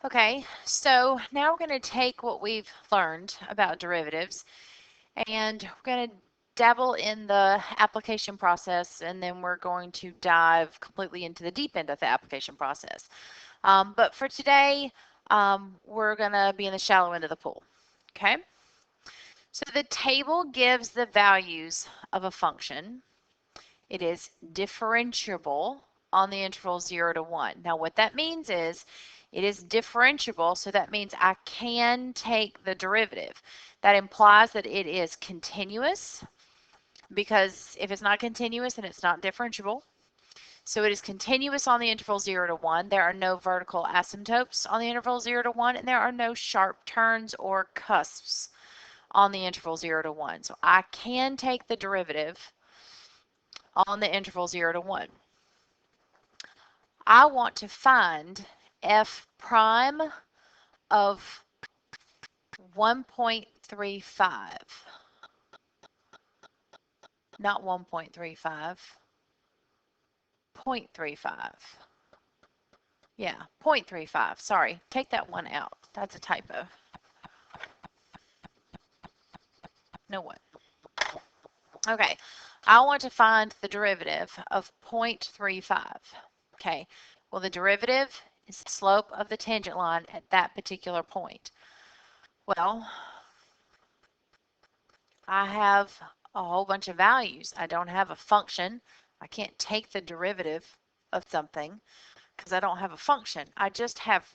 Okay, so now we're going to take what we've learned about derivatives and we're going to dabble in the application process, and then we're going to dive completely into the deep end of the application process. But for today, we're going to be in the shallow end of the pool. Okay, so the table gives the values of a function. It is differentiable on the interval 0 to 1. Now what that means is it is differentiable, so that means I can take the derivative. That implies that it is continuous, because if it's not continuous, then it's not differentiable. So it is continuous on the interval 0 to 1. There are no vertical asymptotes on the interval 0 to 1, and there are no sharp turns or cusps on the interval 0 to 1. So I can take the derivative on the interval 0 to 1. I want to find f prime of 1.35, not 1.35, 0.35. Yeah, 0.35. Sorry, take that one out. That's a typo. No what? Okay, I want to find the derivative of 0.35. Okay, well, the derivative is the slope of the tangent line at that particular point. Well, I have a whole bunch of values. I don't have a function. I can't take the derivative of something because I don't have a function. I just have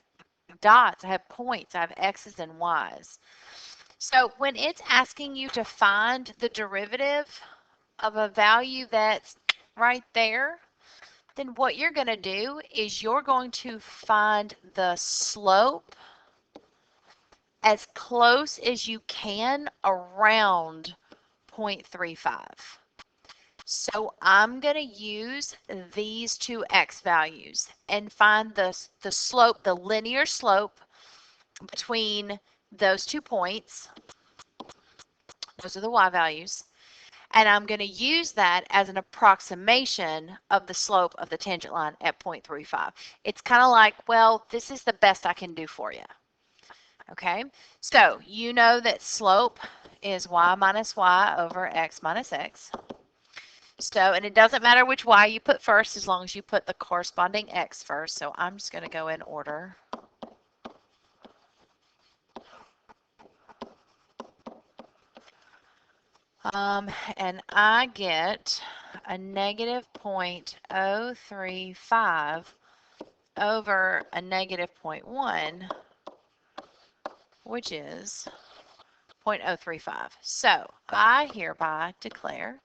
dots. I have points. I have x's and y's. So when it's asking you to find the derivative of a value that's right there, then what you're going to do is you're going to find the slope as close as you can around 0.35. So I'm going to use these two x values and find the slope, the linear slope between those 2 points. Those are the y values. And I'm going to use that as an approximation of the slope of the tangent line at 0.35. It's kind of like, well, this is the best I can do for you. Okay, so you know that slope is y minus y over x minus x. So, and it doesn't matter which y you put first as long as you put the corresponding x first. So I'm just going to go in order. And I get a negative 0.035 over a negative 0.1, which is 0.035. So I hereby declare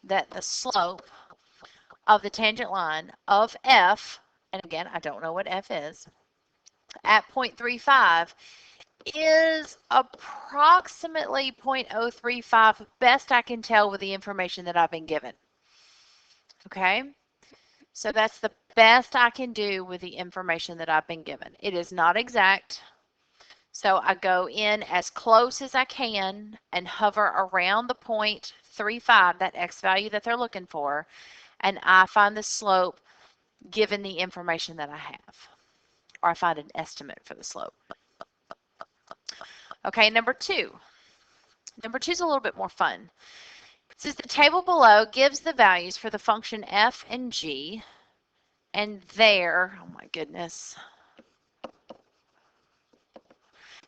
that the slope of the tangent line of f, and again, I don't know what f is, at 0.35 is approximately 0.035, best I can tell with the information that I've been given. Okay, so that's the best I can do with the information that I've been given. It is not exact, so I go in as close as I can and hover around the 0.35, that x value that they're looking for, and I find the slope given the information that I have, or I find an estimate for the slope. Okay, number two. Number two is a little bit more fun. It says the table below gives the values for the function f and g, and their, oh my goodness,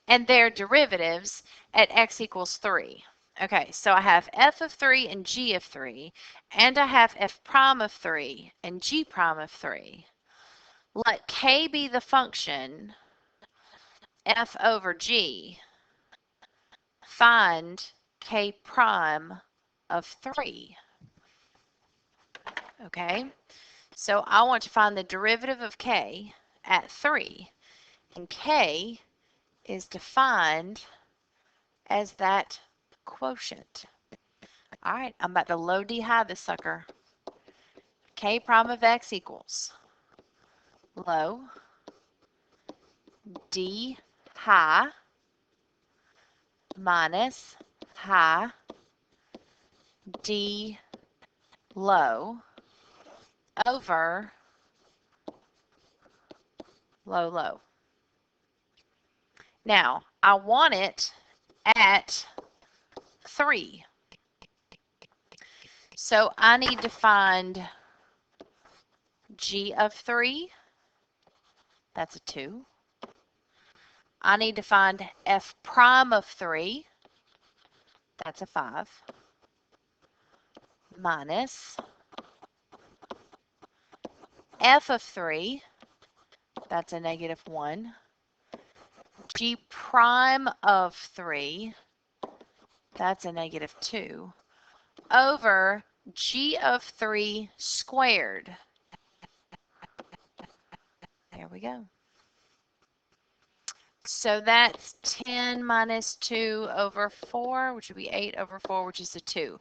and their derivatives at x equals 3. Okay, so I have f of 3 and g of 3, and I have f prime of 3 and g prime of 3. Let k be the function f over g. Find k prime of 3. Okay, so I want to find the derivative of k at 3, and k is defined as that quotient. All right, I'm about to low D high this sucker. K prime of x equals low D high minus high D low over low low. Now, I want it at 3. So I need to find g of 3. That's a 2. I need to find f prime of 3. That's a 5. Minus f of 3. That's a negative 1. G prime of 3. That's a negative 2. Over g of 3 squared. There we go. So that's 10 minus 2 over 4, which would be 8 over 4, which is a 2.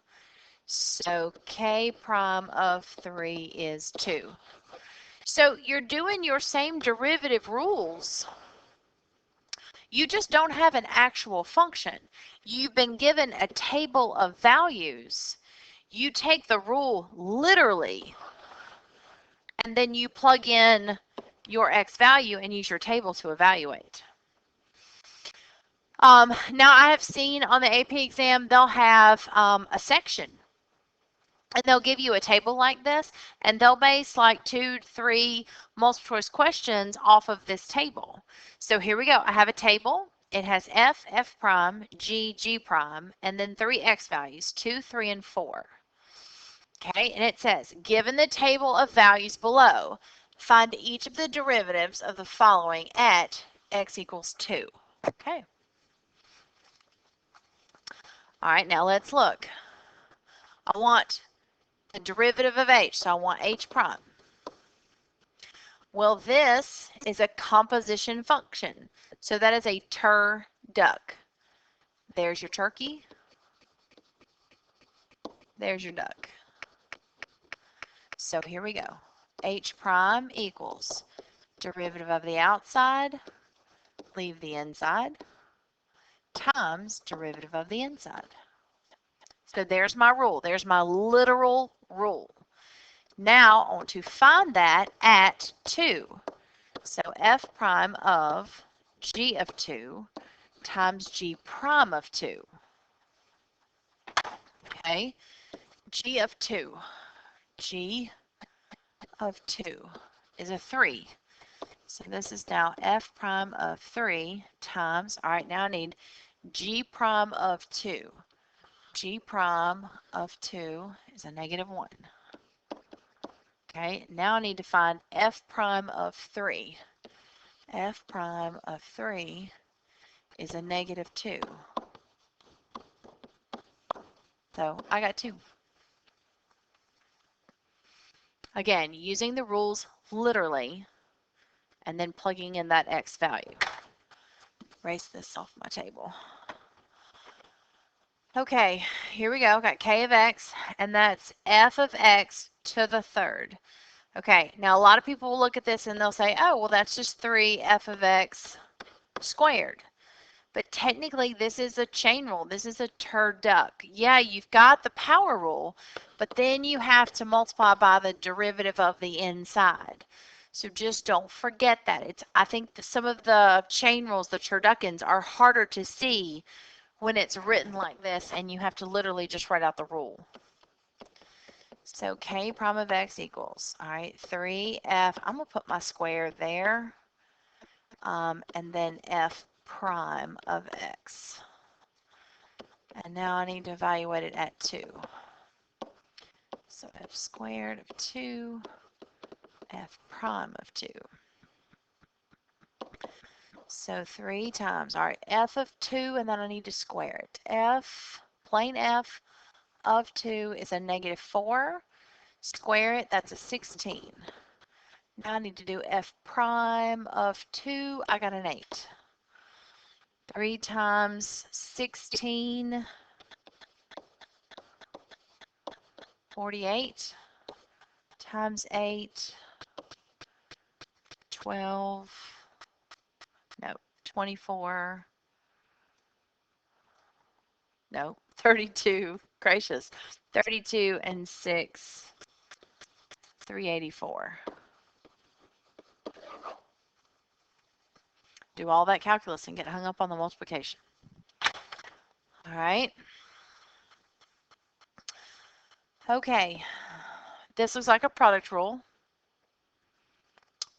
So k prime of 3 is 2. So you're doing your same derivative rules. You just don't have an actual function. You've been given a table of values. You take the rule literally, and then you plug in your x value and use your table to evaluate. Now I have seen on the AP exam, they'll have a section, and they'll give you a table like this, and they'll base like 2 to 3 multiple choice questions off of this table. So here we go. I have a table. It has f, f prime, g, g prime, and then 3 x values, 2, 3, and 4. Okay, and it says, given the table of values below, find each of the derivatives of the following at x equals 2. Okay. All right, now let's look. I want the derivative of h, so I want h prime. Well, this is a composition function, so that is a tur-duck. There's your turkey. There's your duck. So here we go. H prime equals derivative of the outside, leave the inside, times derivative of the inside. So there's my rule. There's my literal rule. Now I want to find that at 2. So f prime of g of 2 times g prime of 2. Okay, g of 2. G of 2 is a 3. So this is now f prime of 3 times, all right, now I need g prime of 2. G prime of 2 is a negative 1. Okay, now I need to find f prime of 3. F prime of 3 is a negative 2. So I got 2. Again, using the rules literally, and then plugging in that x value. Erase this off my table. Okay, here we go. Got k of x, and that's f of x to the third. Okay, now a lot of people will look at this and they'll say, oh, well, that's just 3 f of x squared. But technically, this is a chain rule. This is a tur-duck. Yeah, you've got the power rule, but then you have to multiply by the derivative of the inside. So just don't forget that. I think some of the chain rules, the turduckens, are harder to see when it's written like this, and you have to literally just write out the rule. So k prime of x equals, all right, 3f, I'm going to put my square there, and then f prime of x. And now I need to evaluate it at 2. So f squared of 2, f prime of 2. So 3 times, all right, f of 2, and then I need to square it. F, plain f of 2 is a negative 4. Square it, that's a 16. Now I need to do f prime of 2. I got an 8. 3 times 16, 48, times 8, 12, no, 24, no, 32, gracious, 32 and 6, 384. do all that calculus and get hung up on the multiplication. All right. Okay. This looks like a product rule.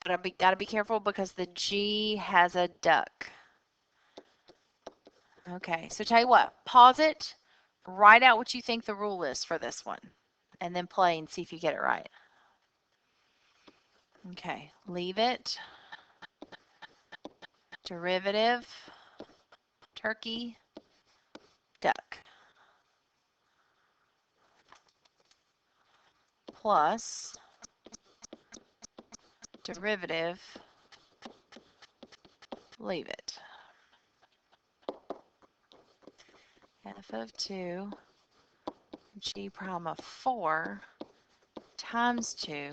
But I gotta be careful because the G has a duck. Okay, so tell you what, pause it, write out what you think the rule is for this one, and then play and see if you get it right. Okay, leave it, derivative, turkey, duck, plus derivative, leave it. F of 2, G prime of 4 times 2.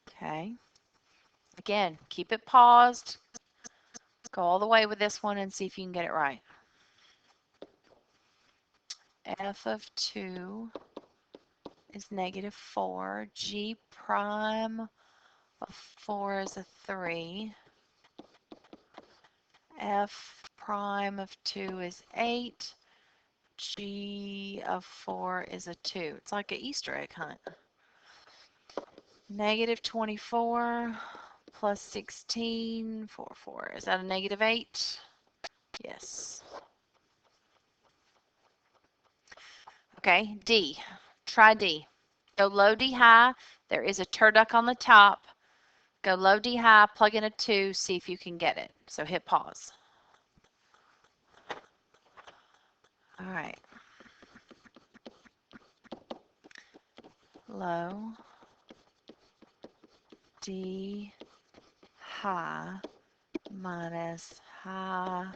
Okay. Again, keep it paused. Go all the way with this one and see if you can get it right. F of 2 is negative 4. G prime of 4 is a 3. F prime of 2 is 8. G of 4 is a 2. It's like an Easter egg hunt. Negative 24 plus 16, 4. Is that a negative 8? Yes. Okay, D. Try D. Go low, D high. There is a turduck on the top. Go low, D high, plug in a 2, see if you can get it. So hit pause. All right. Low, D high minus high,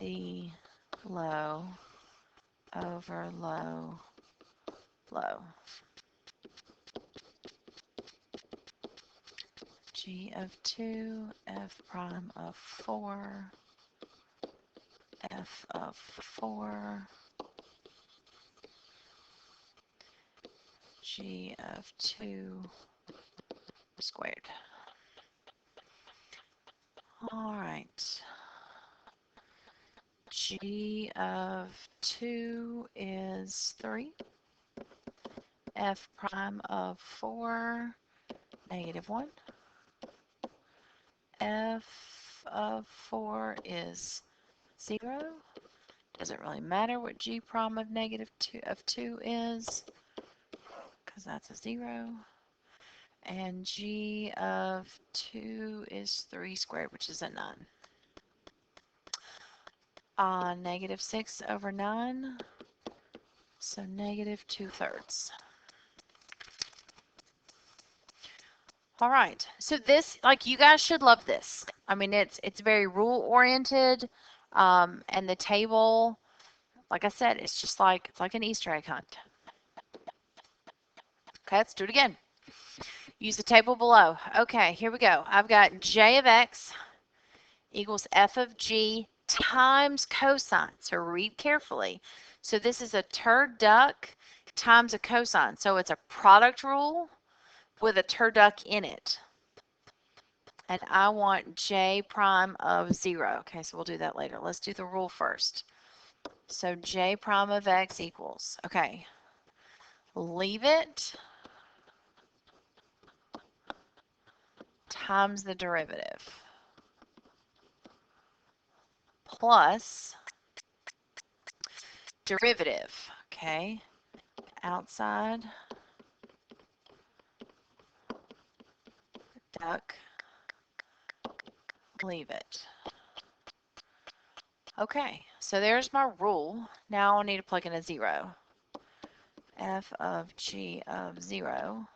D low over low, low. G of 2, F prime of 4, F of 4, G of 2 squared. All right. G of 2 is 3. F prime of 4, negative 1. F of 4 is 0. Doesn't really matter what G prime of negative 2 is, because that's a 0. And G of 2 is 3 squared, which is a 9. Negative 6 over 9, so negative 2/3. All right, so this, like, you guys should love this. I mean, it's very rule oriented, and the table, like I said, it's just like, it's like an Easter egg hunt. Okay, let's do it again. Use the table below. Okay, here we go. I've got J of X equals F of G times cosine. So read carefully. So this is a turduck times a cosine. So it's a product rule with a turduck in it. And I want J prime of 0. Okay, so we'll do that later. Let's do the rule first. So J prime of X equals, okay, leave it times the derivative plus derivative, okay, outside duck, leave it. Okay, so there's my rule. Now I need to plug in a 0. F of G of 0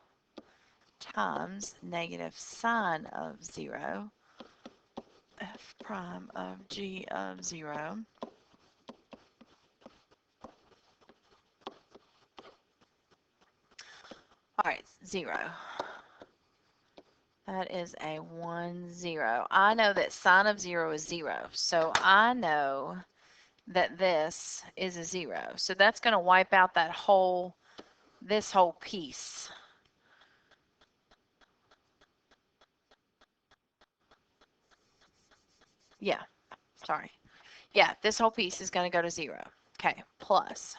times negative sine of 0, F prime of G of 0. All right, 0. That is a 1, 0. I know that sine of 0 is 0, so I know that this is a 0. So that's going to wipe out that whole, this whole piece. Yeah, sorry. Yeah, this whole piece is going to go to 0. Okay, plus.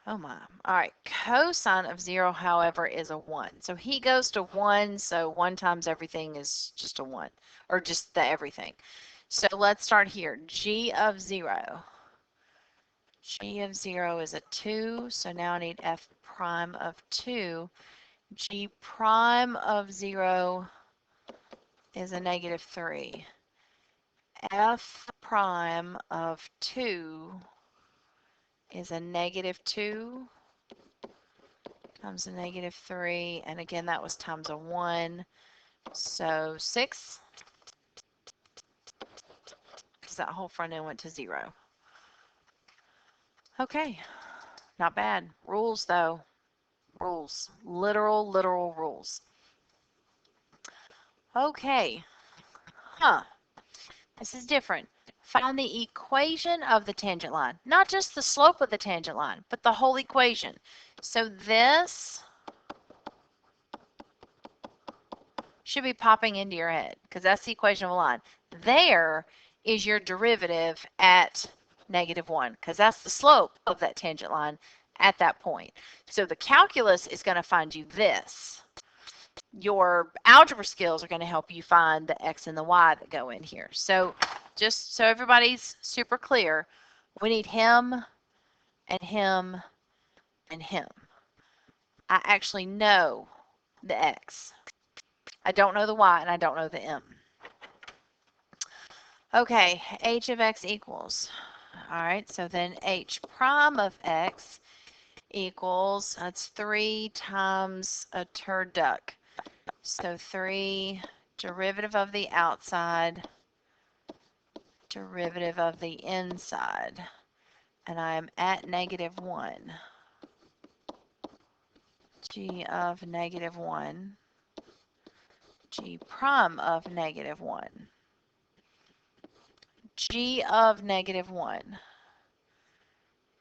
Oh my. All right, cosine of 0, however, is a 1. So he goes to 1, so 1 times everything is just a 1, or just the everything. So let's start here. G of 0. G of 0 is a 2, so now I need f prime of 2. G prime of 0 is a negative 3. F prime of 2 is a negative 2 times a negative 3, and again that was times a 1, so 6, because that whole front end went to 0. Okay, not bad. Rules though. Rules. Literal rules. Okay. This is different. Find the equation of the tangent line. Not just the slope of the tangent line, but the whole equation. So this should be popping into your head because that's the equation of a line. There is your derivative at -1 because that's the slope of that tangent line at that point. So the calculus is going to find you this. Your algebra skills are going to help you find the x and the y that go in here. So just so everybody's super clear, we need him and him and him. I actually know the x. I don't know the y and I don't know the m. Okay, h of x equals. All right, so then h prime of x equals, that's 3 times a turd duck. So 3 derivative of the outside, derivative of the inside, and I am at -1. G of -1, G prime of -1, G of -1,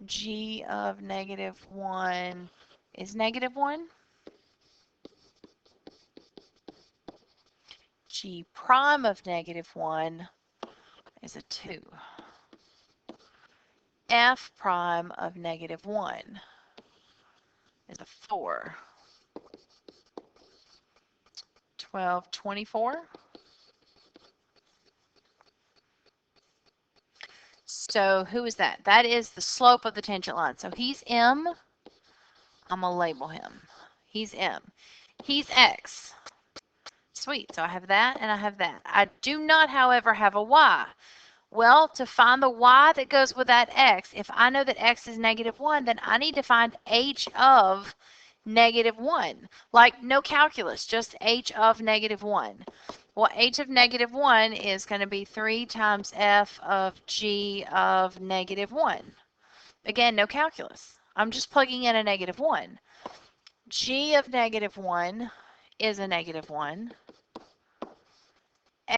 G of -1 is -1. G prime of -1 is a 2. F prime of -1 is a 4. 12, 24. So who is that? That is the slope of the tangent line. So he's M. I'm going to label him. He's M. He's X. Sweet. So I have that and I have that. I do not, however, have a Y. Well, to find the Y that goes with that X, if I know that X is -1, then I need to find H of -1. Like no calculus, just H of -1. Well, H of -1 is going to be 3 times F of G of -1. Again, no calculus. I'm just plugging in a -1. G of -1 is a -1.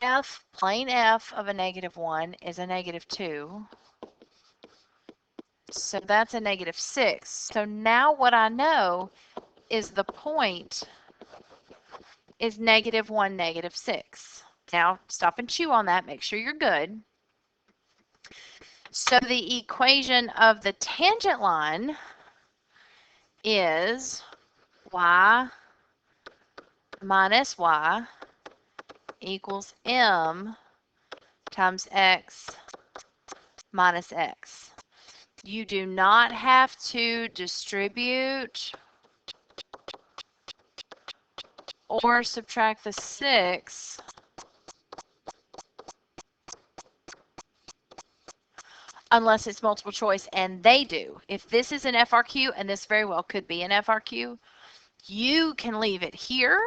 F, plain F of a -1 is a -2. So that's a -6. So now what I know is the point is -1, -6. Now stop and chew on that. Make sure you're good. So the equation of the tangent line is y minus y equals m times x minus x. You do not have to distribute or subtract the 6 unless it's multiple choice, and they do. If this is an FRQ, and this very well could be an FRQ, you can leave it here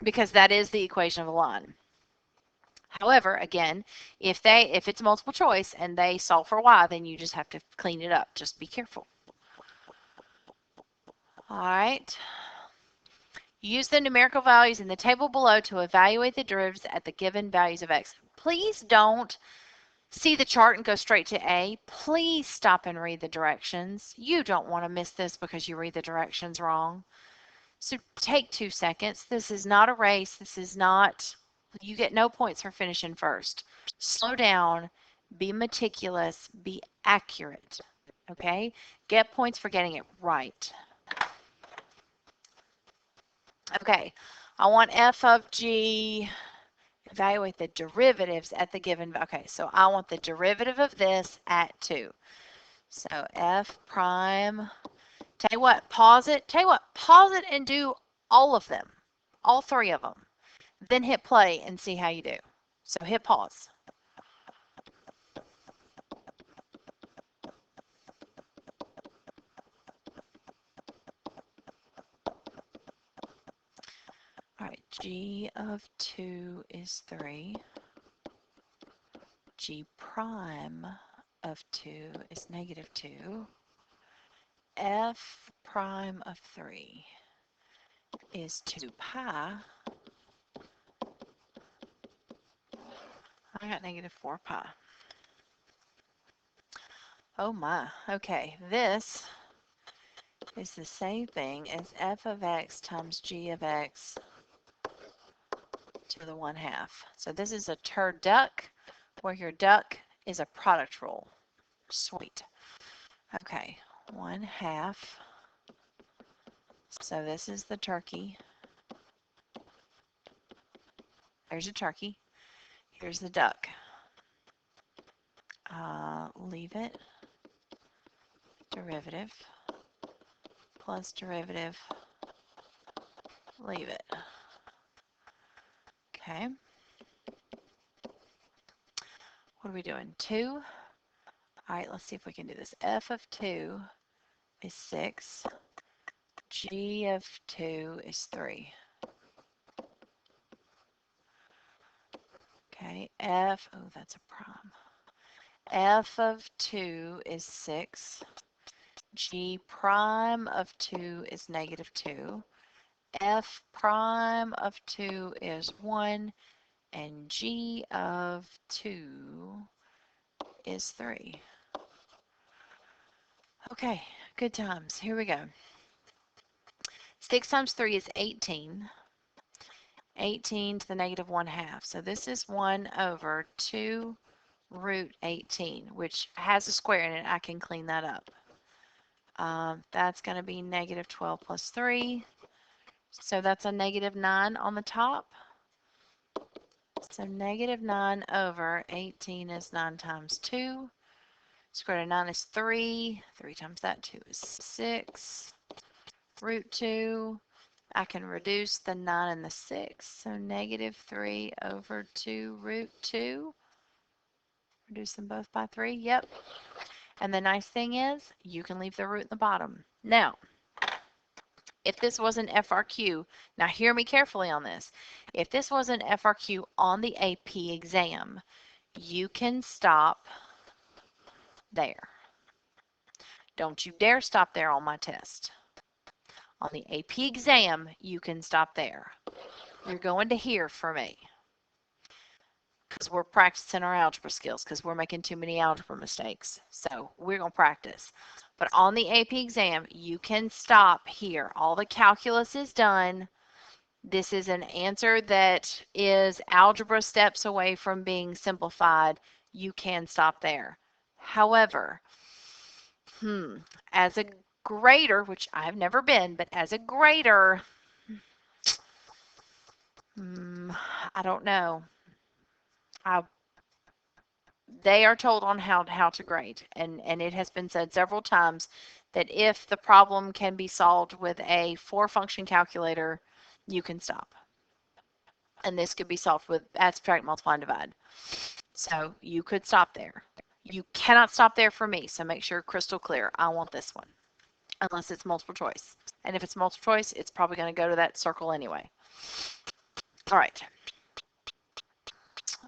because that is the equation of a line. However, again, if it's multiple choice and they solve for y, then you just have to clean it up. Just be careful. All right. Use the numerical values in the table below to evaluate the derivatives at the given values of x. Please don't see the chart and go straight to A. Please stop and read the directions. You don't want to miss this because you read the directions wrong. So take 2 seconds. This is not a race. This is not You get no points for finishing first. Slow down, be meticulous, be accurate. Okay? Get points for getting it right. Okay, I want f of g. Evaluate the derivatives at the given. Okay, so I want the derivative of this at 2. So f prime. Tell you what, pause it. Tell you what, pause it and do all of them, all 3 of them. Then hit play and see how you do. So hit pause. All right, g of 2 is 3. G prime of 2 is negative 2. F prime of 3 is 2 pi. I got negative 4 pi. Oh my. Okay, this is the same thing as f of x times g of x to the 1/2. So this is a turduck, where your duck is a product rule. Sweet. Okay, 1/2. So this is the turkey. There's a turkey. Here's the duck. Leave it. Derivative. Plus derivative. Leave it. Okay. What are we doing? 2. All right, let's see if we can do this. F of 2 is 6. G of 2 is 3. Okay, F, oh, that's a prime. F of 2 is 6. G prime of 2 is negative 2. F prime of 2 is 1. And G of 2 is 3. Okay, good times. Here we go. 6 times 3 is 18. 18 to the negative 1/2. So this is 1 over 2 root 18, which has a square in it. I can clean that up. That's going to be negative 12 plus 3. So that's a negative 9 on the top. So negative 9 over 18 is 9 times 2. Square root of 9 is 3. 3 times that, 2 is 6. Root 2. I can reduce the 9 and the 6. So negative 3 over 2 root 2. Reduce them both by 3. Yep. And the nice thing is, you can leave the root in the bottom. Now, if this was an FRQ, now hear me carefully on this. If this was an FRQ on the AP exam, you can stop there. Don't you dare stop there on my test. On the AP exam, you can stop there. You're going to hear from me because we're practicing our algebra skills because we're making too many algebra mistakes. So we're going to practice. But on the AP exam, you can stop here. All the calculus is done. This is an answer that is algebra steps away from being simplified. You can stop there. However, as a grader, which I've never been, but as a grader, I don't know. They are told on how to grade, and it has been said several times that if the problem can be solved with a 4-function calculator, you can stop. And this could be solved with add, subtract, multiply, and divide. So you could stop there. You cannot stop there for me, so make sure crystal clear. I want this one, unless it's multiple choice. And if it's multiple choice, it's probably going to go to that circle anyway. All right.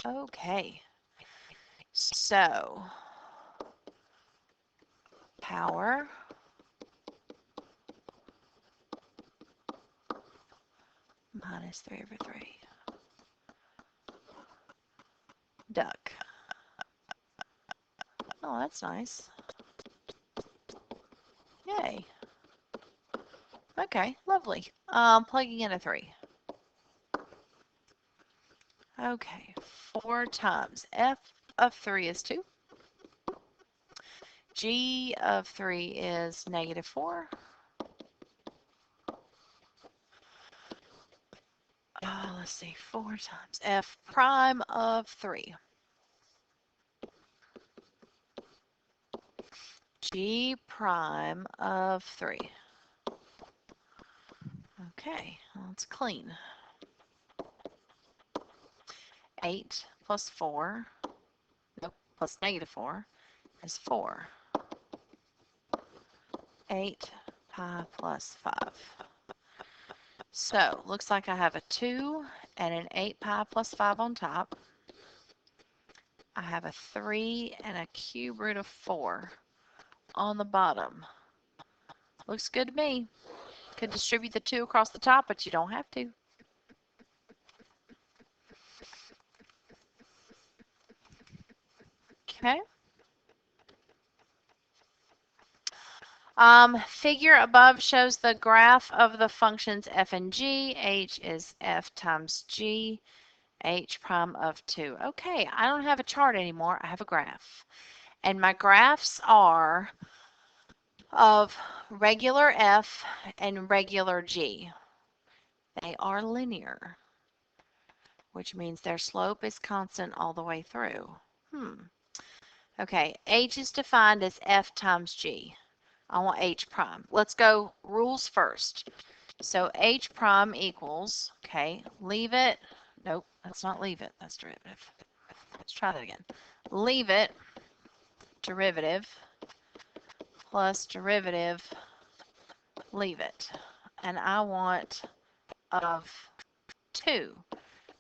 Okay. So, power minus 3 over 3. Duck. Oh, that's nice. Yay. Okay, lovely. Plugging in a 3. Okay, 4 times f of 3 is 2. G of 3 is -4. Let's see, 4 times f prime of 3. G prime of 3. Okay, let's clean. 8 plus 4, nope, plus -4 is 4. 8 pi plus 5. So, looks like I have a 2 and an 8 pi plus 5 on top. I have a 3 and a cube root of 4 on the bottom. Looks good to me. Could distribute the 2 across the top, but you don't have to. Okay. Figure above shows the graph of the functions f and g. H is f times g. H prime of 2. Okay, I don't have a chart anymore. I have a graph. And my graphs are of regular f and regular g. They are linear, which means their slope is constant all the way through. Okay, h is defined as f times g. I want h prime. Let's go rules first. So h prime equals, okay, leave it. Nope, that's not leave it. That's derivative. Let's try that again. Leave it, derivative, plus derivative, leave it. And I want of 2.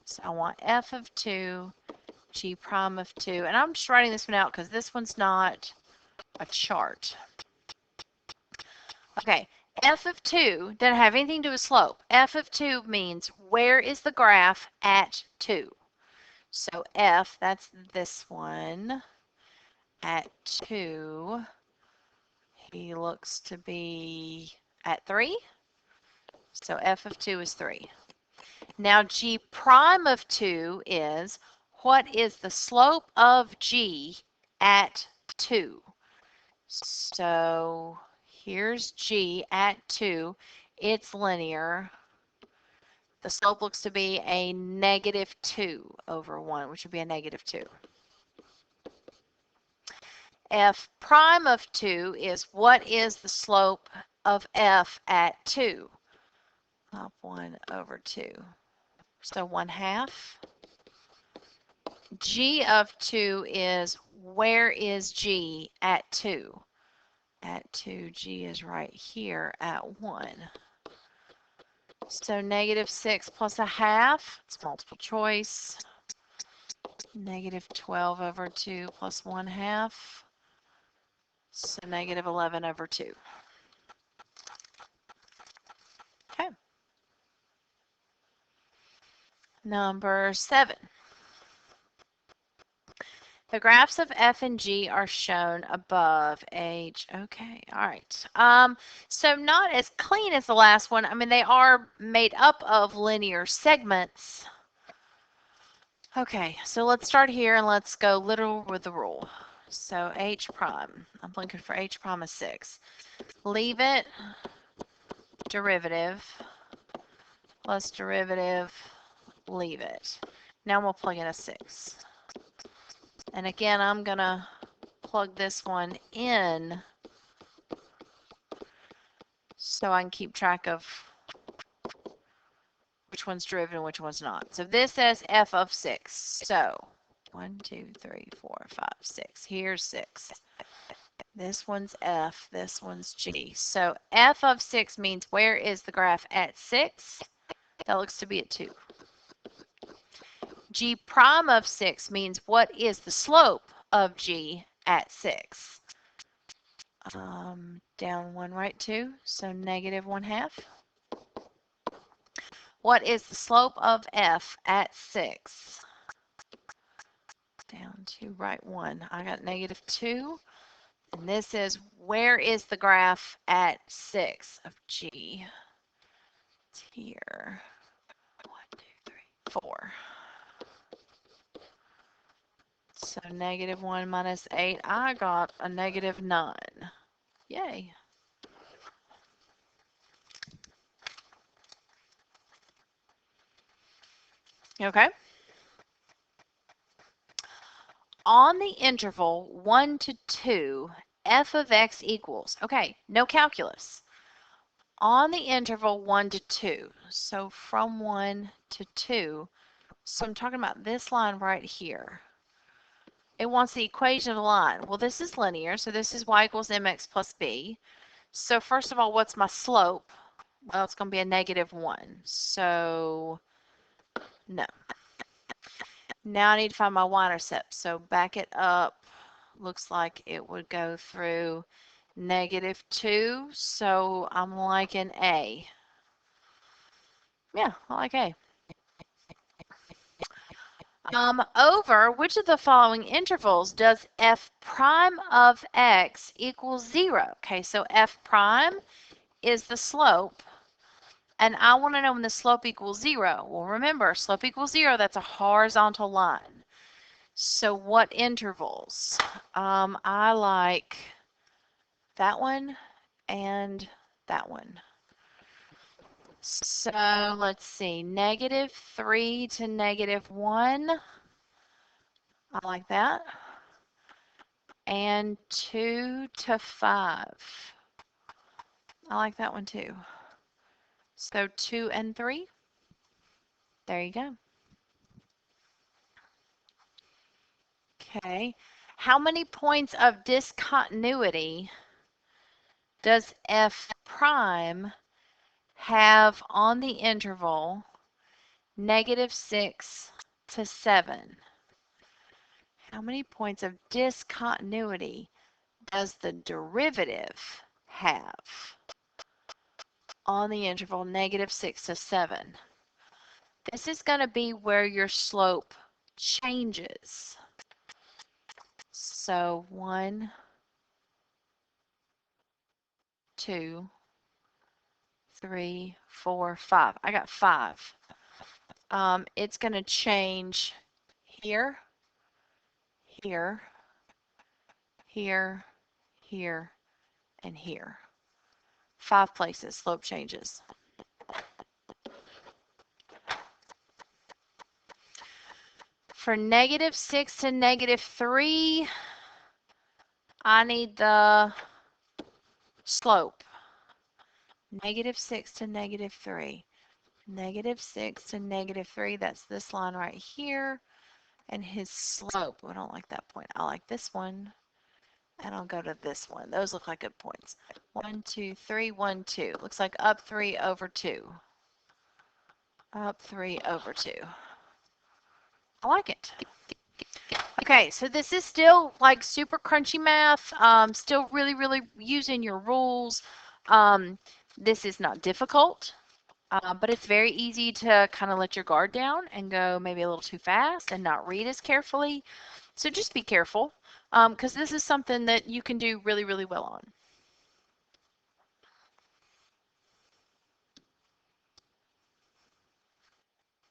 So I want f of 2, g prime of 2. And I'm just writing this one out because this one's not a chart. Okay, f of 2 doesn't have anything to do with slope. F of 2 means where is the graph at 2. So f, that's this one, at 2, he looks to be at 3. So f of 2 is 3. Now g prime of 2 is, what is the slope of g at 2? So here's g at 2. It's linear. The slope looks to be a -2 over 1, which would be a -2. F prime of 2 is, what is the slope of f at 2? Up 1 over 2. So 1/2. G of 2 is, where is G at 2? At 2, G is right here at 1. So -6 plus 1/2, it's multiple choice. -12 over 2 plus 1/2. So -11 over 2. Okay. Number 7. The graphs of f and g are shown above. H. Okay. All right. So not as clean as the last one. I mean, they are made up of linear segments. Okay. So let's start here and let's go literal with the rule. So h prime. I'm looking for h prime of 6. Leave it. Derivative. Plus derivative. Leave it. Now we'll plug in a 6. And again, I'm going to plug this one in so I can keep track of which one's derivative and which one's not. So this says f of 6. So 1, 2, 3, 4, 5, 6. Here's 6. This one's f. This one's g. So f of 6 means where is the graph at 6? That looks to be at 2. G prime of 6 means what is the slope of g at 6? Down 1, right 2. So -1/2. What is the slope of f at 6? Down 2, right 1. I got -2. And this is, where is the graph at 6 of g? It's here. 1, 2, 3, 4. So -1 minus 8, I got a -9. Yay. Okay. On the interval 1 to 2, f of x equals, okay, no calculus. On the interval 1 to 2, so from 1 to 2, so I'm talking about this line right here. It wants the equation of the line. Well, this is linear, so this is y equals mx plus b. So first of all, what's my slope? Well, it's going to be a -1. So, no. Now I need to find my y-intercept. So back it up. Looks like it would go through -2. So I'm liking A. Yeah, I like A. Over which of the following intervals does f prime of x equal 0? Okay, so f prime is the slope, and I want to know when the slope equals 0. Well, remember, slope equals 0, that's a horizontal line. So what intervals? I like that one and that one. So let's see, -3 to -1. I like that. And 2 to 5. I like that one too. So 2 and 3. There you go. Okay. How many points of discontinuity does f prime have on the interval -6 to 7? How many points of discontinuity does the derivative have on the interval -6 to 7? This is going to be where your slope changes. So 1, 2, 3, 4, 5. I got 5. It's going to change here, here, here, here, and here. 5 places slope changes. For -6 to -3, I need the slope. -6 to -3. -6 to -3, that's this line right here. And his slope, I don't like that point. I like this one. And I'll go to this one. Those look like good points. 1, 2, 3, 1, 2. Looks like up 3 over 2. Up 3 over 2. I like it. Okay, so this is still like super crunchy math. Still really, really using your rules. This is not difficult, but it's very easy to kind of let your guard down and go maybe a little too fast and not read as carefully. So just be careful, because this is something that you can do really, really well on.